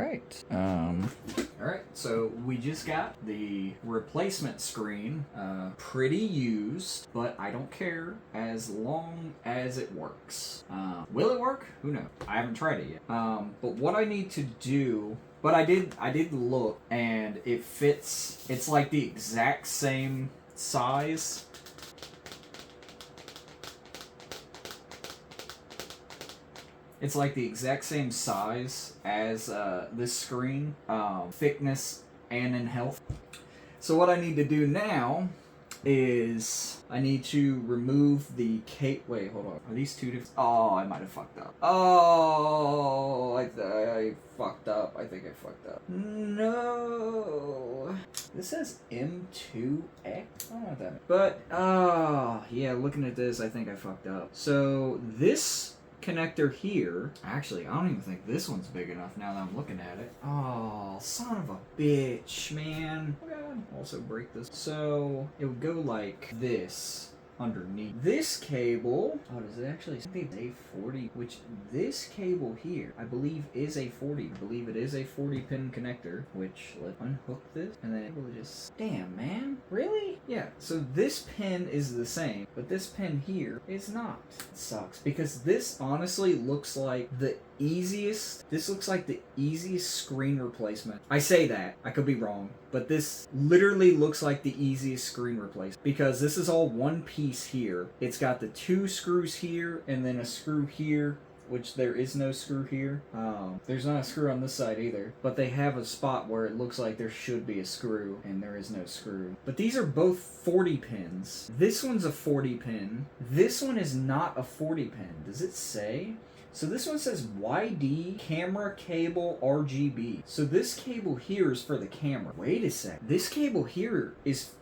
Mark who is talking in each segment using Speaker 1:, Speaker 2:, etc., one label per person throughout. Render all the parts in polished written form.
Speaker 1: right. Alright, so we just got the replacement screen. Pretty used, but I don't care as long as it works. Will it work? Who knows? I haven't tried it yet. But what I need to do... But I did look, and it fits... It's like the exact same size. It's like the exact same size as this screen, thickness and in health. So what I need to do now is I need to remove the cape. Wait, hold on. Are these two different? Oh, I might have fucked up. Oh, I fucked up. I think I fucked up. No. This says M2X. I don't know what that means. But, yeah, looking at this, I think I fucked up. So this connector here, actually I don't even think this one's big enough now that I'm looking at it. Oh, son of a bitch, man. Oh god. Also break this. So it would go like this underneath. This cable, oh, does it actually say A40? Which this cable here, I believe is a 40. I believe it is a 40 pin connector, which let's unhook this and then it will just, damn man, really? Yeah, so this pin is the same, but this pin here is not. It sucks because this honestly looks like the easiest, this looks like the easiest screen replacement. I say that, I could be wrong, but this literally looks like the easiest screen replacement because this is all one piece here. It's got the two screws here and then a screw here, which there is no screw here. There's not a screw on this side either, but they have a spot where it looks like there should be a screw and there is no screw. But these are both 40 pins. This one's a 40 pin. This one is not a 40 pin. Does it say? So this one says YD camera cable RGB. So this cable here is for the camera. Wait a sec. This cable here is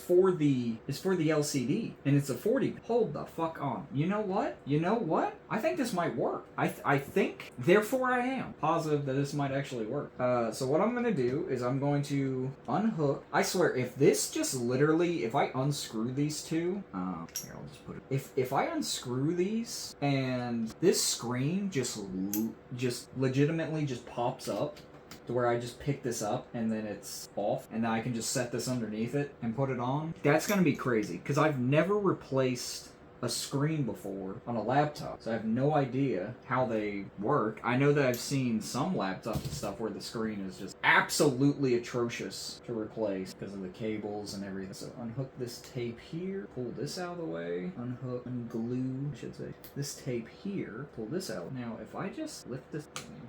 Speaker 1: for the LCD and it's a 40. Hold the fuck on. You know what? I think this might work. I think, therefore I am positive that this might actually work. So what I'm gonna do is I'm going to unhook. I swear, if this just literally, if I unscrew these two, here, I'll just put it. If I unscrew these and this screen just legitimately just pops up, to where I just pick this up and then it's off and then I can just set this underneath it and put it on. That's gonna be crazy because I've never replaced a screen before on a laptop, so I have no idea how they work. I know that I've seen some laptops and stuff where the screen is just absolutely atrocious to replace because of the cables and everything. So unhook this tape here, pull this out of the way, unhook, unglue, I should say, this tape here, pull this out. Now if I just lift this thing,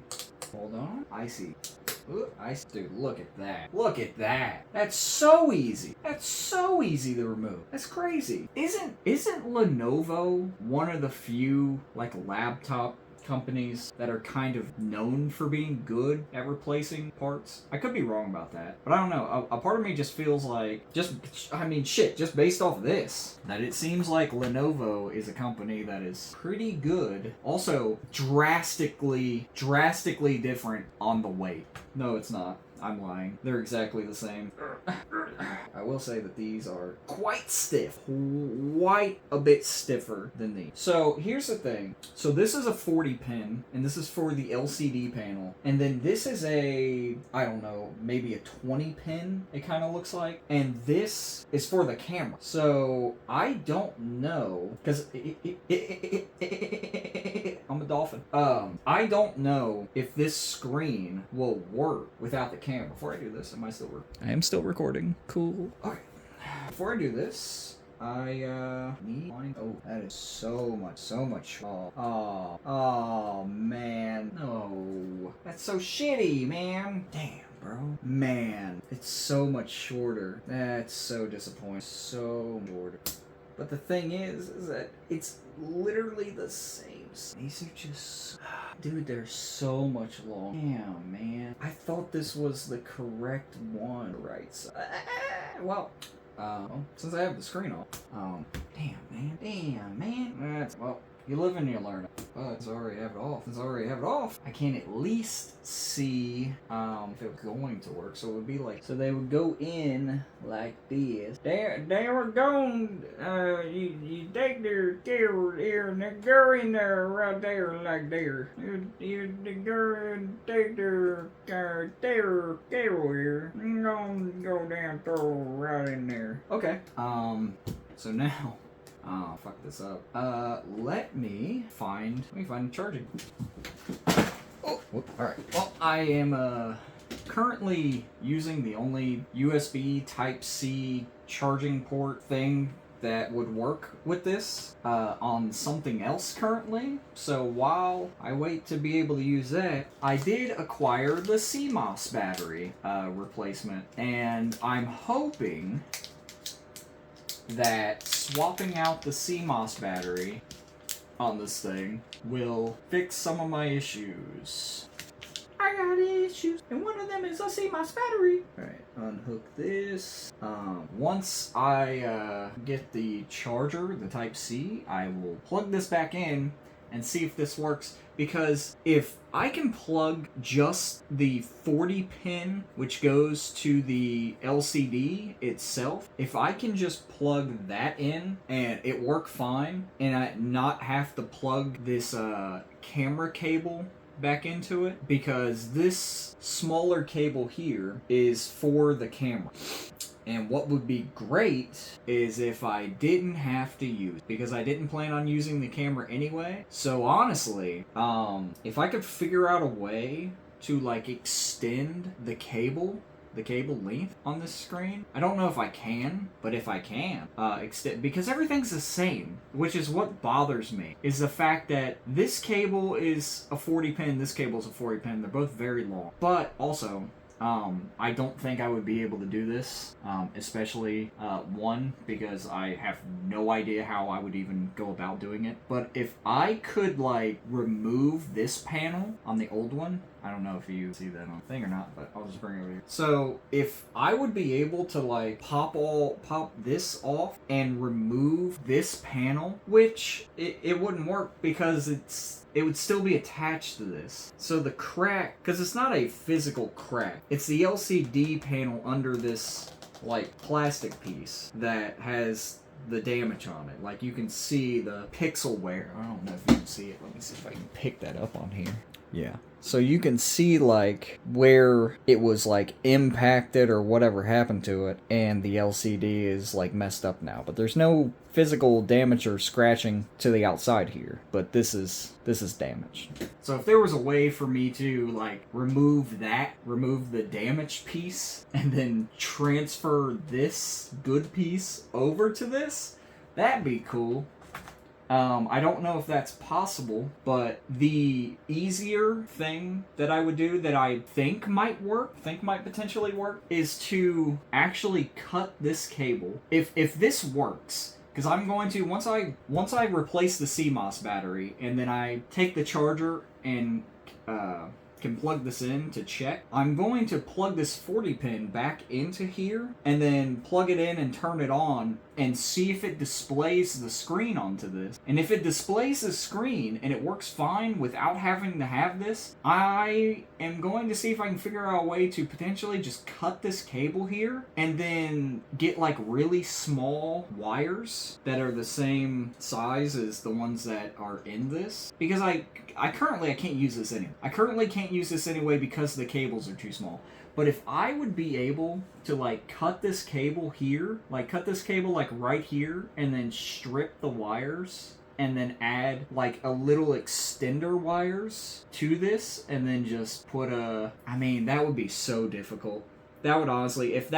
Speaker 1: hold on, I see. Dude, look at that. Look at that. That's so easy. That's so easy to remove. That's crazy. Isn't Lenovo one of the few like laptop companies that are kind of known for being good at replacing parts? I could be wrong about that, but I don't know. A part of me just feels like, just based off of this, that it seems like Lenovo is a company that is pretty good. Also, drastically different on the weight. No, it's not. I'm lying. They're exactly the same. I will say that these are quite stiff. Quite a bit stiffer than these. So here's the thing. So this is a 40 pin, and this is for the LCD panel. And then this is a, I don't know, maybe a 20 pin, it kind of looks like. And this is for the camera. So I don't know, because I'm a dolphin. I don't know if this screen will work without the camera. Before I do this, am I still recording? I am still recording. Cool. Okay. Before I do this, I need. Oh, that is so much. Oh, man. No. That's so shitty, man. Damn, bro. Man, it's so much shorter. That's so disappointing. So shorter. But the thing is that it's literally the same. These are just... Dude, they're so much longer. Damn, man. I thought this was the correct one. Right side. Well, since I have the screen off. Damn, man. That's... Well, You live and you learn. Oh, it's already have it off. It's already have it off. I can at least see if it was going to work. So it would be like, so they would go in like this. They were going, you take their carrot here and they go in there right there like there. You go and take their carrot here. You're gonna go down throw right in there. Okay. So now, oh, fuck this up. Let me find charging. Oh, whoop, all right. Well, I am currently using the only USB Type-C charging port thing that would work with this on something else currently. So while I wait to be able to use that, I did acquire the CMOS battery replacement, and I'm hoping that swapping out the CMOS battery on this thing will fix some of my issues. I got issues, and one of them is a CMOS battery. Alright, unhook this. Once I get the charger, the Type-C, I will plug this back in and see if this works. Because if I can plug just the 40 pin, which goes to the LCD itself, if I can just plug that in and it work fine, and I not have to plug this camera cable back into it, because this smaller cable here is for the camera. And what would be great is if I didn't have to use, because I didn't plan on using the camera anyway. So honestly, if I could figure out a way to like extend the cable length on this screen, I don't know if I can, but if I can extend, because everything's the same, which is what bothers me, is the fact that this cable is a 40 pin, this cable is a 40 pin. They're both very long, but also I don't think I would be able to do this, especially, one, because I have no idea how I would even go about doing it. But if I could, like, remove this panel on the old one, I don't know if you see that on the thing or not, but I'll just bring it over here. So if I would be able to like pop this off and remove this panel, which it wouldn't work because it would still be attached to this. So the crack, because it's not a physical crack, it's the LCD panel under this like plastic piece that has the damage on it. Like you can see the pixel wear. I don't know if you can see it. Let me see if I can pick that up on here. Yeah. So you can see like where it was like impacted or whatever happened to it, and the LCD is like messed up now. But there's no physical damage or scratching to the outside here, but this is damaged. So if there was a way for me to like remove the damaged piece and then transfer this good piece over to this, that'd be cool. I don't know if that's possible, but the easier thing that I would do that I think might potentially work, is to actually cut this cable. If this works, because I'm going to, once I replace the CMOS battery and then I take the charger and can plug this in to check, I'm going to plug this 40 pin back into here and then plug it in and turn it on and see if it displays the screen onto this. And if it displays the screen and it works fine without having to have this, I am going to see if I can figure out a way to potentially just cut this cable here and then get like really small wires that are the same size as the ones that are in this. Because I currently can't use this anyway. I currently can't use this anyway because the cables are too small. But if I would be able to like cut this cable here, like right here, and then strip the wires, and then add like a little extender wires to this, and then just put that would be so difficult. That would honestly, if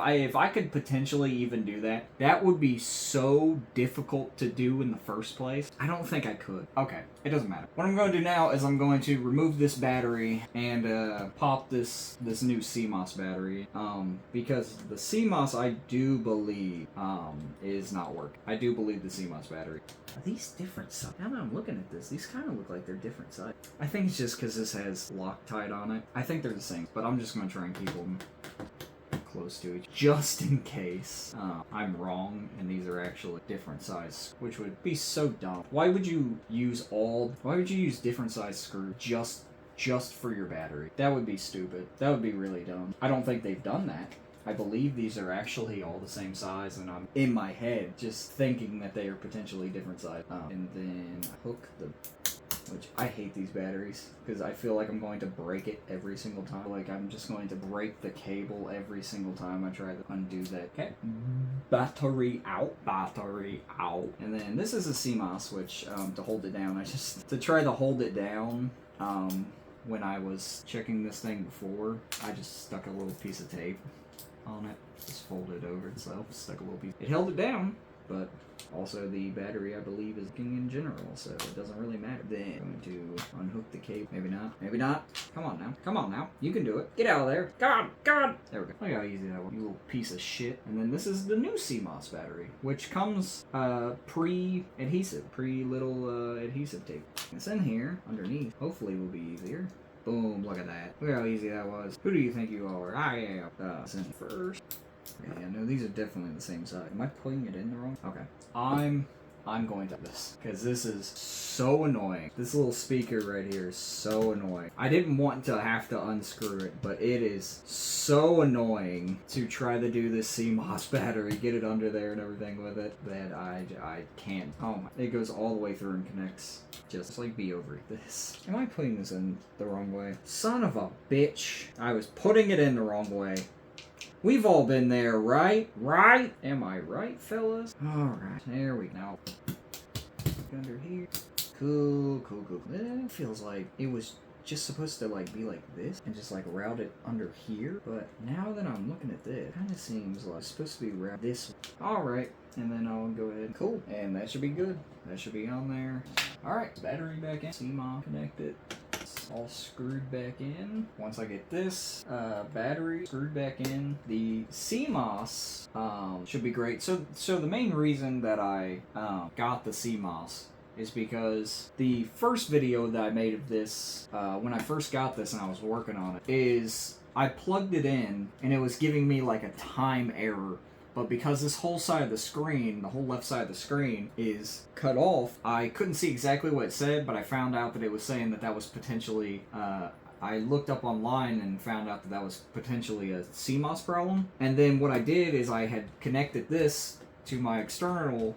Speaker 1: I could potentially even do that, that would be so difficult to do in the first place. I don't think I could. Okay, it doesn't matter. What I'm going to do now is I'm going to remove this battery and pop this new CMOS battery, because the CMOS I do believe is not working. I do believe the CMOS battery. Are these different sizes? Now that I'm looking at this, these kind of look like they're different sizes. I think it's just because this has Loctite on it. I think they're the same, but I'm just going to try and keep them close to each, just in case I'm wrong and these are actually different size, which would be so dumb. Why would you use different size screws just for your battery? That would be stupid. That would be really dumb. I don't think they've done that. I believe these are actually all the same size, and I'm in my head just thinking that they are potentially different size. And then hook which I hate these batteries because I feel like I'm going to break it every single time. Like I'm just going to break the cable every single time I try to undo that. Okay. Battery out. And then this is a CMOS, which to hold it down, to try to hold it down, when I was checking this thing before, I just stuck a little piece of tape on it. Just folded over itself, stuck a little piece. It held it down, but also the battery, I believe, is working in general, so it doesn't really matter. Then I'm going to unhook the cable. Maybe not. Come on now. You can do it. Get out of there. God. There we go. Look how easy that was. You little piece of shit. And then this is the new CMOS battery, which comes pre-adhesive tape. It's in here underneath. Hopefully it will be easier. Boom, look at that. Look how easy that was. Who do you think you are? I am. Send first. Yeah, no, these are definitely the same size. Am I putting it in the wrong? Okay. I'm going to this because this is so annoying. This little speaker right here is so annoying. I didn't want to have to unscrew it, but it is so annoying to try to do this CMOS battery, get it under there and everything with it, that I can't. Oh my, it goes all the way through and connects. Just like be over this. Am I putting this in the wrong way? Son of a bitch. I was putting it in the wrong way. We've all been there, right? Right? Am I right, fellas? Alright, there we go. Under here. Cool. It feels like it was just supposed to like be like this and just like route it under here, but now that I'm looking at this, it kind of seems like it's supposed to be route this way. Alright, and then I'll go ahead. Cool, and that should be good. That should be on there. Alright, battery back in. CMOS connected. All screwed back in. Once I get this battery screwed back in, the CMOS should be great. So the main reason that I got the CMOS is because the first video that I made of this, when I first got this and I was working on it, is I plugged it in and it was giving me like a time error. But because this whole side of the screen, the whole left side of the screen, is cut off, I couldn't see exactly what it said, but I found out that it was saying that was potentially, I looked up online and found out that was potentially a CMOS problem. And then what I did is I had connected this to my external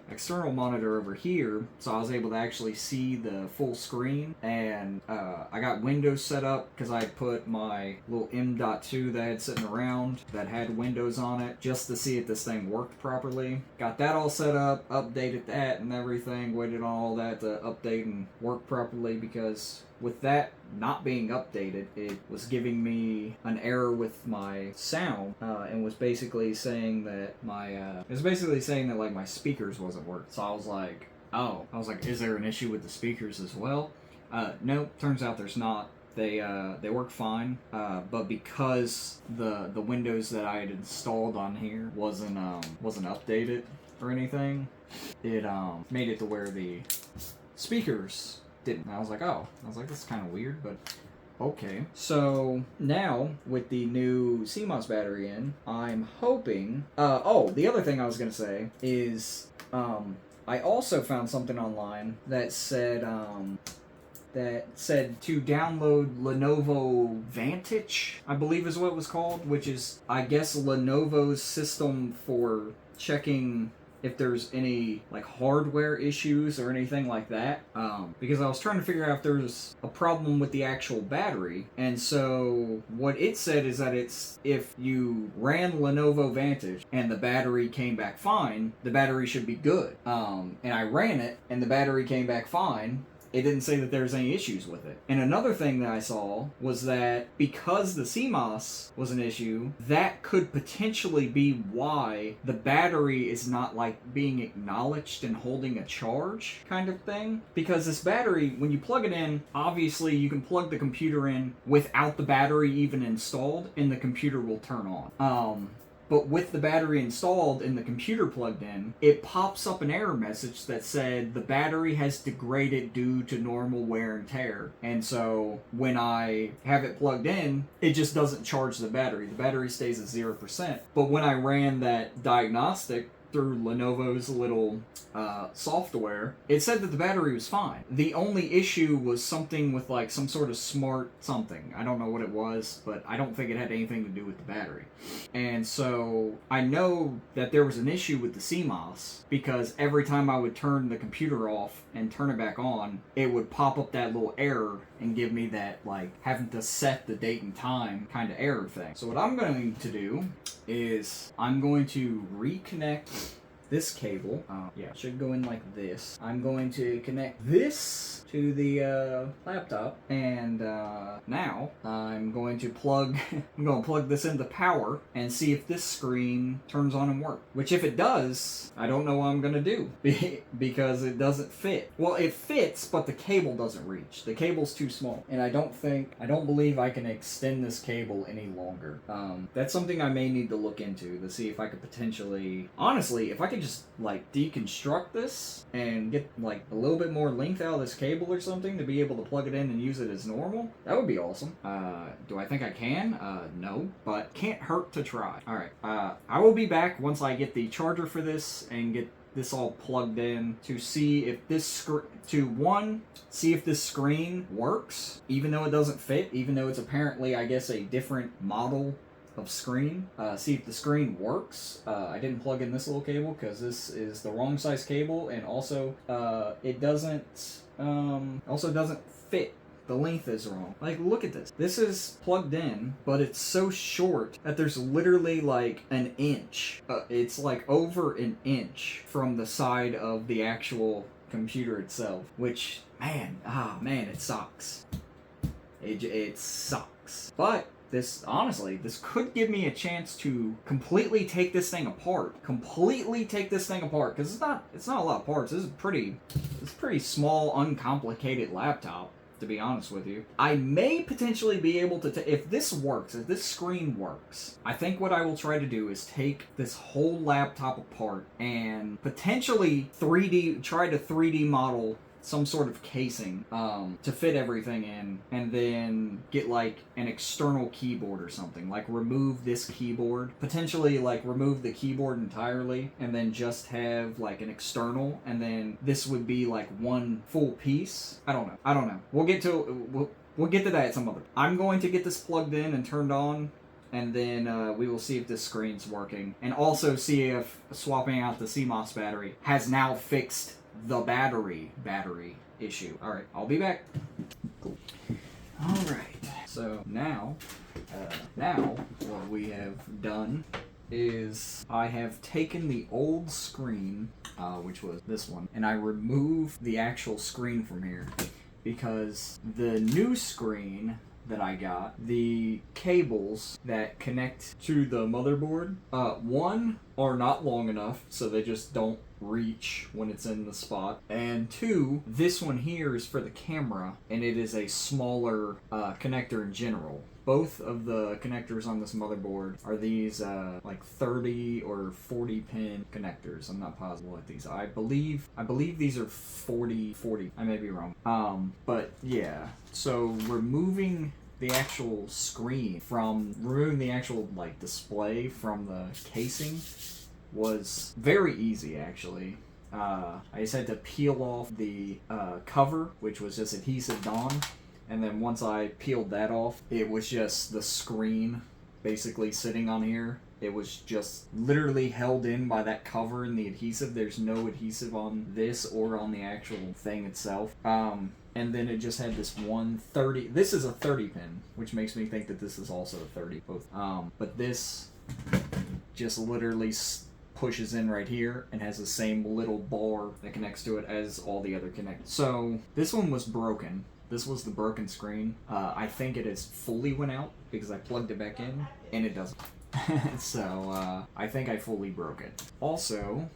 Speaker 1: monitor over here, so I was able to actually see the full screen. And I got Windows set up because I put my little M.2 that I had sitting around that had Windows on it just to see if this thing worked properly. Got that all set up, updated that and everything, waited on all that to update and work properly, because with that not being updated, it was giving me an error with my sound, and was basically saying that like my speakers wasn't working. So I was like, is there an issue with the speakers as well? No, turns out there's not. They work fine, but because the Windows that I had installed on here wasn't updated or anything, it made it to where the speakers didn't. And I was like, that's kind of weird, but okay. So now with the new CMOS battery in, I'm hoping. The other thing I was gonna say is, I also found something online that said to download Lenovo Vantage, I believe is what it was called, which is, I guess, Lenovo's system for checking if there's any like hardware issues or anything like that, because I was trying to figure out if there's a problem with the actual battery. And so what it said is that if you ran Lenovo Vantage and the battery came back fine, the battery should be good. And I ran it and the battery came back fine. It didn't say that there was any issues with it. And another thing that I saw was that because the CMOS was an issue, that could potentially be why the battery is not like being acknowledged and holding a charge kind of thing. Because this battery, when you plug it in, obviously you can plug the computer in without the battery even installed and the computer will turn on. but with the battery installed and the computer plugged in, it pops up an error message that said the battery has degraded due to normal wear and tear. And so when I have it plugged in, it just doesn't charge the battery. The battery stays at 0%. But when I ran that diagnostic through Lenovo's little software, it said that the battery was fine. The only issue was something with like some sort of smart something. I don't know what it was, but I don't think it had anything to do with the battery. And so I know that there was an issue with the CMOS because every time I would turn the computer off and turn it back on, it would pop up that little error and give me that like having to set the date and time kind of error thing. So what I'm going to do is I'm going to reconnect this cable. Yeah, it should go in like this. I'm going to connect this to the laptop, and now I'm going to plug this into power and see if this screen turns on and works. Which, if it does, I don't know what I'm gonna do because it doesn't fit. Well, it fits, but the cable doesn't reach. The cable's too small, and I don't believe I can extend this cable any longer. That's something I may need to look into to see if I could potentially, honestly, if I could just like deconstruct this and get like a little bit more length out of this cable or something to be able to plug it in and use it as normal, that would be awesome. Do I think I can? No, but can't hurt to try. All right, I will be back once I get the charger for this and get this all plugged in to see if this see if this screen works, even though it doesn't fit, even though it's apparently, I guess, a different model of screen. See if the screen works. I didn't plug in this little cable because this is the wrong size cable, and also it doesn't fit. The length is wrong. Like, look at this. This is plugged in, but it's so short that there's literally like an inch. It's like over an inch from the side of the actual computer itself, which, man, it sucks. It sucks. But this could give me a chance to completely take this thing apart. Because it's not a lot of parts. This is pretty small, uncomplicated laptop, to be honest with you. I may potentially be able to, if this screen works, I think what I will try to do is take this whole laptop apart and potentially try to 3D model some sort of casing to fit everything in, and then get like an external keyboard or something. Like remove this keyboard, potentially like remove the keyboard entirely, and then just have like an external, and then this would be like one full piece. I don't know. We'll get to that at some other. I'm going to get this plugged in and turned on, and then we will see if this screen's working, and also see if swapping out the CMOS battery has now fixed the battery issue. Alright, I'll be back. Cool. Alright, so now what we have done is I have taken the old screen, which was this one, and I removed the actual screen from here, because the new screen that I got, the cables that connect to the motherboard, one, are not long enough, so they just don't reach when it's in the spot, and two, this one here is for the camera, and it is a smaller connector in general. Both of the connectors on this motherboard are these like 30 or 40 pin connectors. I'm not positive what these are. I believe these are 40. I may be wrong. But yeah. So removing the actual like display from the casing was very easy, actually. I just had to peel off the cover, which was just adhesive on. And then once I peeled that off, it was just the screen basically sitting on here. It was just literally held in by that cover and the adhesive. There's no adhesive on this or on the actual thing itself. And then it just had this 130. This is a 30 pin, which makes me think that this is also a 30. Both. But this just literally pushes in right here and has the same little bar that connects to it as all the other connectors. So this one was broken. This was the broken screen. I think it has fully went out because I plugged it back in, and it doesn't. So I think I fully broke it. Also,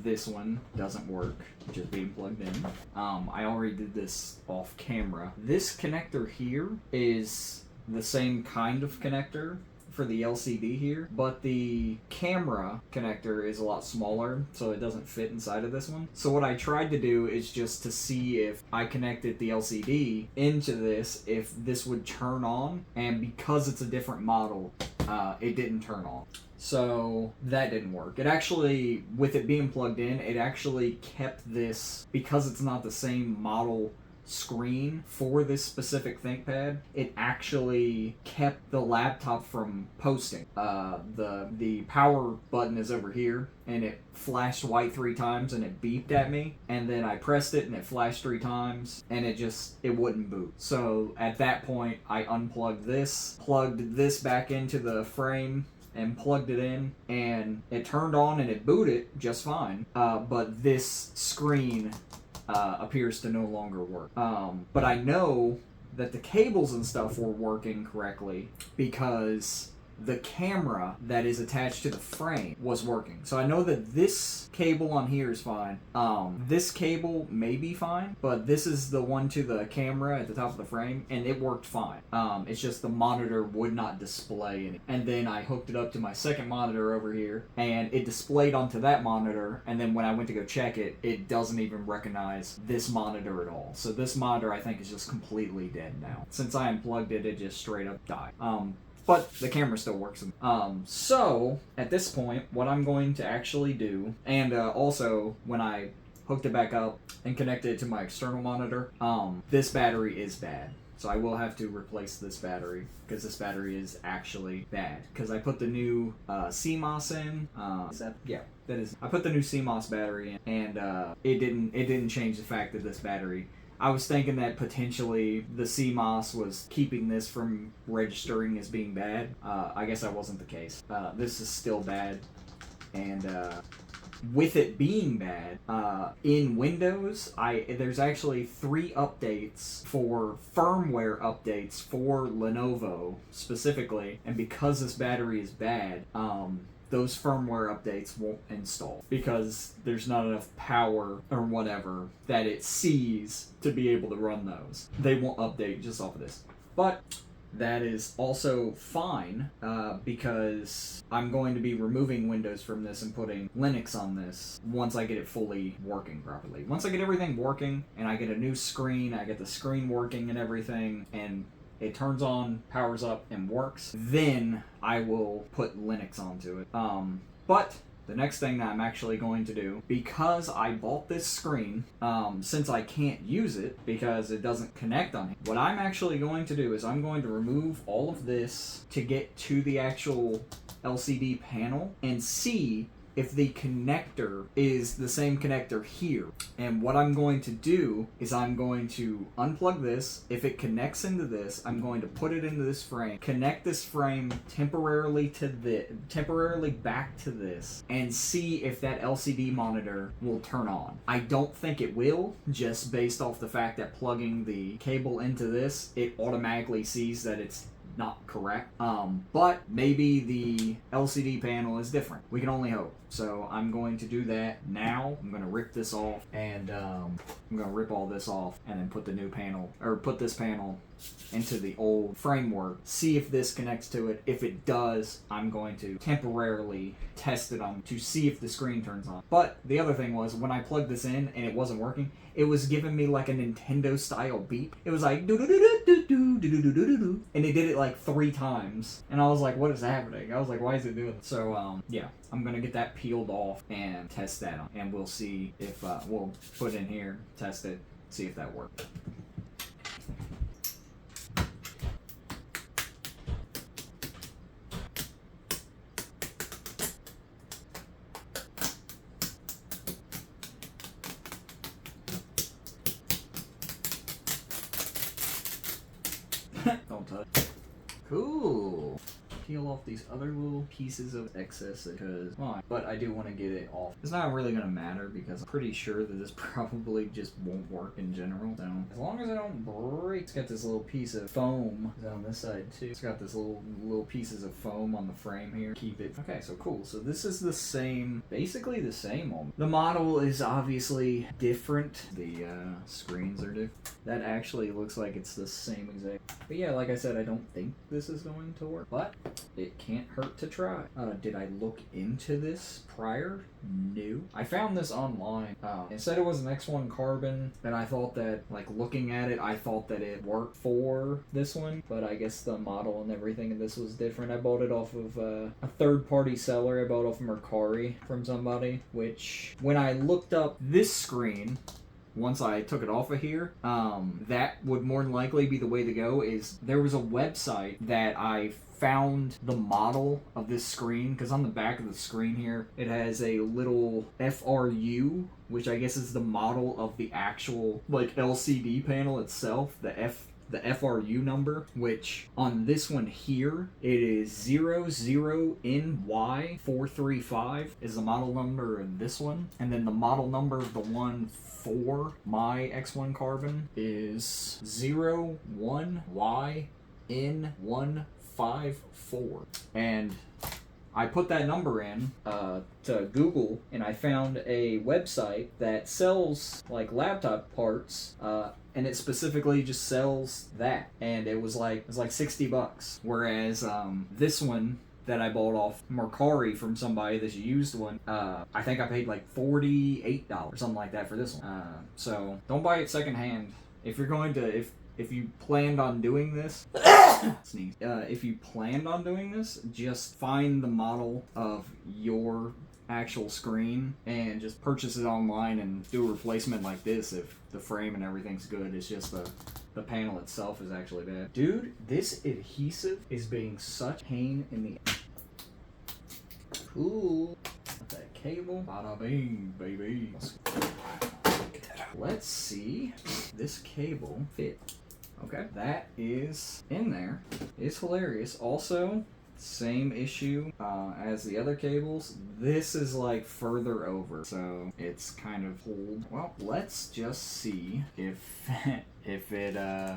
Speaker 1: this one doesn't work, just being plugged in. I already did this off camera. This connector here is the same kind of connector for the LCD here, but the camera connector is a lot smaller, so it doesn't fit inside of this one. So what I tried to do is just to see if I connected the LCD into this, if this would turn on, and because it's a different model, it didn't turn on. So that didn't work. It actually, with it being plugged in, it actually kept this, because it's not the same model screen for this specific ThinkPad, it actually kept the laptop from posting. The power button is over here, and it flashed white 3 times, and it beeped at me, and then I pressed it, and it flashed 3 times, and it wouldn't boot. So at that point, I unplugged this, plugged this back into the frame, and plugged it in, and it turned on and it booted just fine. But this screen appears to no longer work. But I know that the cables and stuff were working correctly because the camera that is attached to the frame was working. So I know that this cable on here is fine. This cable may be fine, but this is the one to the camera at the top of the frame, and it worked fine. It's just the monitor would not display any. And then I hooked it up to my second monitor over here, and it displayed onto that monitor, and then when I went to go check it, it doesn't even recognize this monitor at all. So this monitor, I think, is just completely dead now. Since I unplugged it, it just straight up died. But the camera still works. So, at this point, what I'm going to actually do, and also, when I hooked it back up and connected it to my external monitor, this battery is bad. So I will have to replace this battery, because this battery is actually bad. Because I put the new CMOS in. Yeah, that is. I put the new CMOS battery in, and it didn't change the fact that this battery. I was thinking that potentially the CMOS was keeping this from registering as being bad. I guess that wasn't the case. This is still bad, and with it being bad, in Windows, there's actually 3 updates for firmware updates for Lenovo specifically, and because this battery is bad, those firmware updates won't install because there's not enough power or whatever that it sees to be able to run those. They won't update just off of this. But that is also fine because I'm going to be removing Windows from this and putting Linux on this once I get it fully working properly. Once I get everything working and I get a new screen, I get the screen working and everything, and it turns on, powers up, and works, then I will put Linux onto it. But the next thing that I'm actually going to do, because I bought this screen, since I can't use it because it doesn't connect on it, what I'm actually going to do is I'm going to remove all of this to get to the actual LCD panel and see if the connector is the same connector here. And what I'm going to do is I'm going to unplug this. If it connects into this, I'm going to put it into this frame, connect this frame temporarily back to this, and see if that LCD monitor will turn on. I don't think it will, just based off the fact that plugging the cable into this, it automatically sees that it's not correct. But maybe the LCD panel is different. We can only hope. So I'm going to do that now. I'm going to rip this off, and I'm going to rip all this off and then put the new panel, or put this panel into the old framework, see if this connects to it. If it does, I'm going to temporarily test it on to see if the screen turns on. But the other thing was, when I plugged this in and it wasn't working, it was giving me like a Nintendo style beep. It was like do do do do do do do do do do, and it did it like 3 times, and I was like, what is happening? I was like, why is it doing this? So yeah, I'm gonna get that peeled off and test that on, and we'll see if we'll put it in here, test it, see if that works. Don't touch. Cool. Peel off these other little pieces of excess because, well, but I do want to get it off. It's not really going to matter because I'm pretty sure that this probably just won't work in general. So as long as I don't break, it's got this little piece of foam on this side too. It's got this little pieces of foam on the frame here. Keep it. Okay, so cool. So this is the same, basically the same one. The model is obviously different. The screens are different. That actually looks like it's the same exact. But yeah, like I said, I don't think this is going to work. But It can't hurt to try. Did I look into this prior? No. I found this online. It said it was an X1 carbon, and I thought that, like, looking at it, I thought that it worked for this one, but I guess the model and everything of this was different. I bought it off of a third-party seller. I bought it off of Mercari from somebody, which, when I looked up this screen, once I took it off of here, that would more than likely be the way to go. Is there was a website that I found the model of this screen, because on the back of the screen here it has a little FRU, which I guess is the model of the actual like LCD panel itself, the FRU number, which on this one here it is 00NY435 is the model number of this one, and then the model number of the one for my X1 carbon is 01YN154, and I put that number in to Google, and I found a website that sells like laptop parts, and it specifically just sells that, and it was like $60, whereas this one that I bought off Mercari from somebody, this used one, I think I paid like $48 or something like that for this one. So don't buy it secondhand. If you're going to, if you planned on doing this, sneeze. If you planned on doing this, just find the model of your actual screen and just purchase it online and do a replacement like this if the frame and everything's good. It's just the panel itself is actually bad. Dude, this adhesive is being such pain in the... Cool. That cable. Bada bing, baby. Let's see. This cable fit. Okay, that is in there. It's hilarious. Also, same issue as the other cables. This is like further over, so it's kind of pulled. Well, let's just see if if it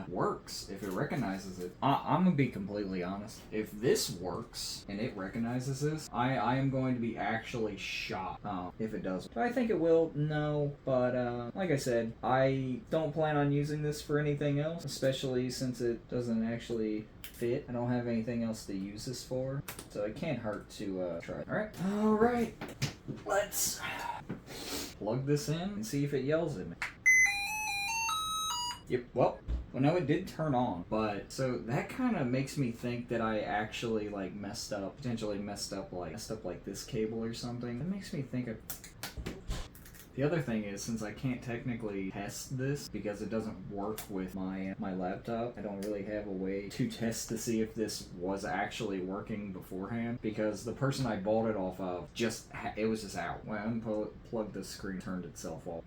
Speaker 1: works, if it recognizes it. I'm gonna be completely honest. If this works and it recognizes this, I am going to be actually shocked if it doesn't. Do I think it will? No, but like I said, I don't plan on using this for anything else, especially since it doesn't actually fit. I don't have anything else to use this for, so it can't hurt to try. Alright, let's plug this in and see if it yells at me. Yep, well, no, it did turn on, but so that kind of makes me think that I actually like potentially messed up like this cable or something. That makes me think of... The other thing is, since I can't technically test this because it doesn't work with my laptop, I don't really have a way to test to see if this was actually working beforehand, because the person I bought it off of it was just out. When I unplugged the screen, turned itself off.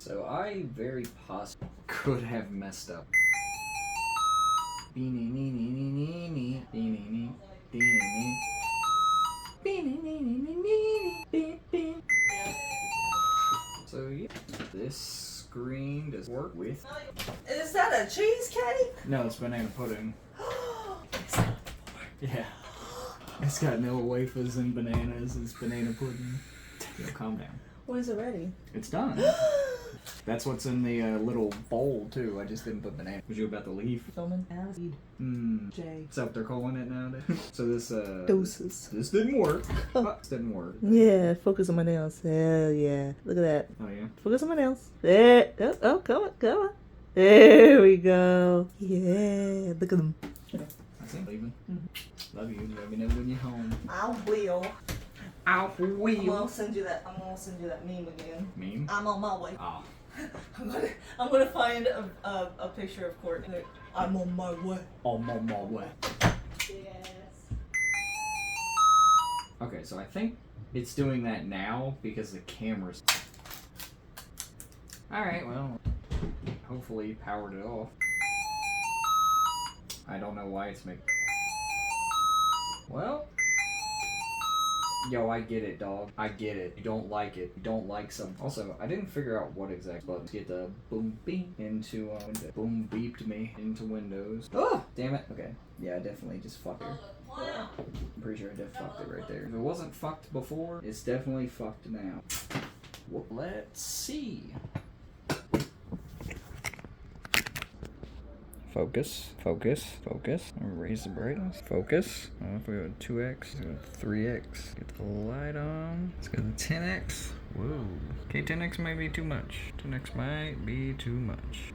Speaker 1: So I very possibly could have messed up. So yeah, this screen does work with...
Speaker 2: Is that a cheesecake?
Speaker 1: No, it's banana pudding. Yeah. It's got no wafers and bananas. It's banana pudding. Yo, calm down.
Speaker 2: When is it ready?
Speaker 1: It's done. That's what's in the little bowl, too. I just didn't put banana. Was you about to leave?
Speaker 2: Filming? J.
Speaker 1: That's what they're calling it nowadays. So this,
Speaker 2: Doses.
Speaker 1: This didn't work. This didn't work.
Speaker 2: Yeah, focus on my nails. Hell yeah. Look at that.
Speaker 1: Oh, yeah?
Speaker 2: Focus on my nails. There. Oh, come on. There we go. Yeah, look at them.
Speaker 1: I see. Leaving. Love you. Let me know when you're home.
Speaker 2: I will.
Speaker 1: I will.
Speaker 2: I'm gonna send you that meme again.
Speaker 1: Meme?
Speaker 2: I'm on my way.
Speaker 1: Oh.
Speaker 2: I'm gonna find a picture of Courtney. I'm on my way.
Speaker 1: On my way.
Speaker 2: Yes.
Speaker 1: Okay, so I think it's doing that now because the camera's... Alright, well, hopefully powered it off. I don't know why it's making... Well... Yo, I get it, dog. I get it. You don't like it. You don't like some... Also, I didn't figure out what exact buttons get the boom beep into Windows. Boom beeped me into Windows. Oh! Damn it. Okay. Yeah, I definitely just fucked her. I'm pretty sure I did fucked it right there. If it wasn't fucked before, it's definitely fucked now. Well, let's see. Focus, focus, focus. Raise the brightness. Focus. If we go to 2x, go to 3x. Get the light on. Let's go to 10x. Whoa. Okay, 10x might be too much. 10x might be too much.